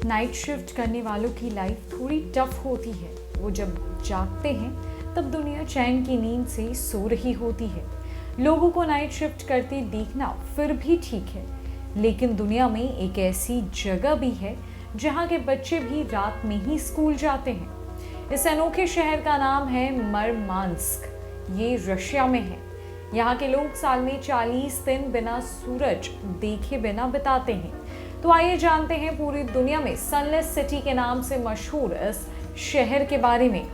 Night shift करने वालों की लाइफ थोड़ी टफ होती है। वो जब जागते हैं तब दुनिया चैन की नींद से सो रही होती है। लोगों को नाइट शिफ्ट करते देखना फिर भी ठीक है, लेकिन दुनिया में एक ऐसी जगह भी है जहाँ के बच्चे भी रात में ही स्कूल जाते हैं। इस अनोखे शहर का नाम है मरमांस्क। ये रशिया में है। यहाँ के लोग साल में 40 दिन बिना सूरज देखे बिना बिताते हैं। तो आइए जानते हैं पूरी दुनिया में सनलेस सिटी के नाम से मशहूर इस शहर के बारे में।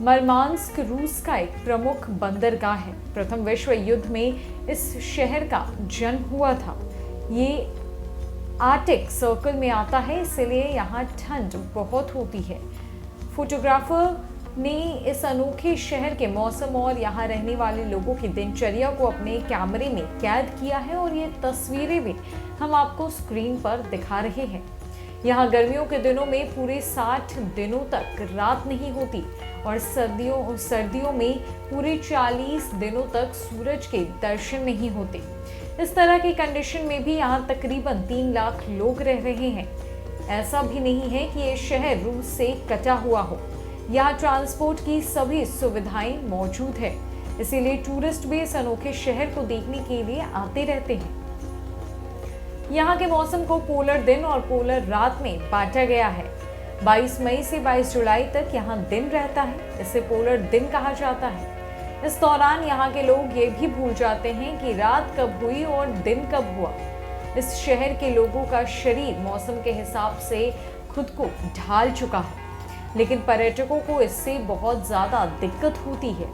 मरमांस्क रूस का एक प्रमुख बंदरगाह है। प्रथम विश्व युद्ध में इस शहर का जन्म हुआ था। ये आर्कटिक सर्कल में आता है, इसलिए यहाँ ठंड बहुत होती है। फोटोग्राफर ने इस अनोखे शहर के मौसम और यहाँ रहने वाले लोगों की दिनचर्या को अपने कैमरे में कैद किया है और ये तस्वीरें भी हम आपको स्क्रीन पर दिखा रहे हैं। यहाँ गर्मियों के दिनों में पूरे 60 दिनों तक रात नहीं होती और सर्दियों में पूरे 40 दिनों तक सूरज के दर्शन नहीं होते। इस तरह की कंडीशन में भी यहाँ तकरीबन 3 लाख लोग रह रहे हैं। ऐसा भी नहीं है कि ये शहर रूस से कटा हुआ हो। यहाँ ट्रांसपोर्ट की सभी सुविधाएं मौजूद है, इसीलिए टूरिस्ट भी इस अनोखे शहर को देखने के लिए आते रहते हैं। यहाँ के मौसम को पोलर दिन और पोलर रात में बांटा गया है। 22 मई से 22 जुलाई तक यहाँ दिन रहता है, इसे पोलर दिन कहा जाता है। इस दौरान यहाँ के लोग ये भी भूल जाते हैं कि रात कब हुई और दिन कब हुआ। इस शहर के लोगों का शरीर मौसम के हिसाब से खुद को ढाल चुका है, लेकिन पर्यटकों को इससे बहुत ज्यादा दिक्कत होती है।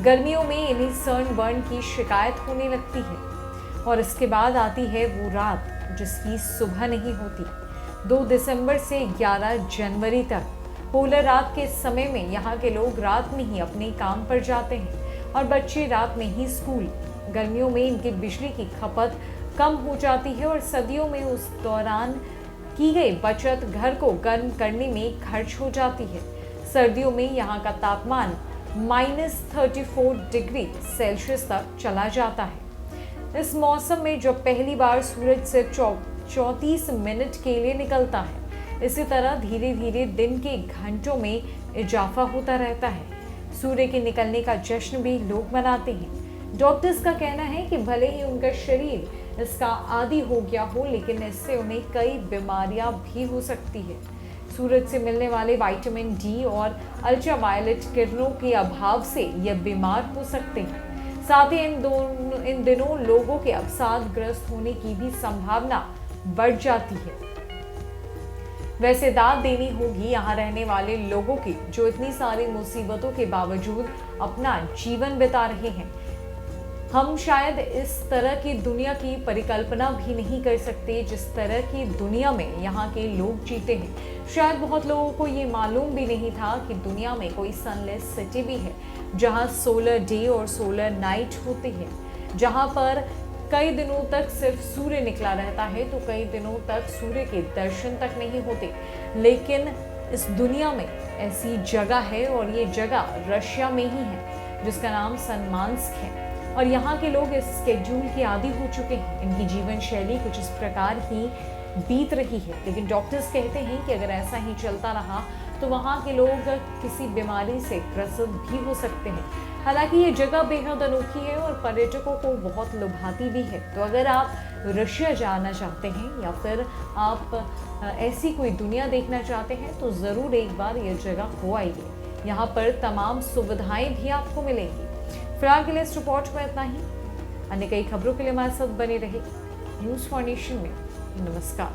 गर्मियों में इन्हें सनबर्न की शिकायत होने लगती है और इसके बाद आती है वो रात जिसकी सुबह नहीं होती। 2 दिसंबर से 11 जनवरी तक पोलर रात के समय में यहाँ के लोग रात में ही अपने काम पर जाते हैं और बच्चे रात में ही स्कूल। गर्मियों में इनकी बिजली की खपत कम हो जाती है और सर्दियों में उस दौरान की गई बचत घर को गर्म करने में खर्च हो जाती है। सर्दियों में यहाँ का तापमान -34 डिग्री सेल्सियस तक चला जाता है। इस मौसम में जब पहली बार सूरज सिर्फ 34 मिनट के लिए निकलता है, इसी तरह धीरे धीरे दिन के घंटों में इजाफा होता रहता है। सूर्य के निकलने का जश्न भी लोग मनाते हैं। डॉक्टर्स का कहना है कि भले ही उनका शरीर इसका आदी हो गया हो, लेकिन इससे उन्हें कई बीमारियां भी हो सकती है। सूरज से मिलने वाले विटामिन डी और अल्ट्रावायलेट किरणों के अभाव से यह बीमार हो सकते हैं। साथ ही इन दिनों लोगों के अवसादग्रस्त होने की भी संभावना बढ़ जाती है। वैसे दाद देनी होगी यहाँ रहने वाले लोगों की, जो इतनी सारी मुसीबतों के बावजूद अपना जीवन बिता रहे हैं। हम शायद इस तरह की दुनिया की परिकल्पना भी नहीं कर सकते जिस तरह की दुनिया में यहाँ के लोग जीते हैं। शायद बहुत लोगों को ये मालूम भी नहीं था कि दुनिया में कोई सनलेस सिटी भी है, जहाँ सोलर डे और सोलर नाइट होती है, जहाँ पर कई दिनों तक सिर्फ सूर्य निकला रहता है तो कई दिनों तक सूर्य के दर्शन तक नहीं होते। लेकिन इस दुनिया में ऐसी जगह है और ये जगह रशिया में ही है, जिसका नाम सनमांस्क है। और यहाँ के लोग इस स्केड्यूल के आदी हो चुके हैं। इनकी जीवन शैली कुछ इस प्रकार ही बीत रही है, लेकिन डॉक्टर्स कहते हैं कि अगर ऐसा ही चलता रहा तो वहाँ के लोग किसी बीमारी से ग्रसित भी हो सकते हैं। हालांकि ये जगह बेहद अनोखी है और पर्यटकों को बहुत लुभाती भी है। तो अगर आप रशिया जाना चाहते हैं या फिर आप ऐसी कोई दुनिया देखना चाहते हैं तो ज़रूर एक बार ये जगह हो आइए। यहाँ पर तमाम सुविधाएं भी आपको मिलेंगी। फिलहाल के लिए इस रिपोर्ट में इतना ही। अन्य कई खबरों के लिए हमारे साथ बने रहे न्यूज़ फॉर नेशन में। नमस्कार।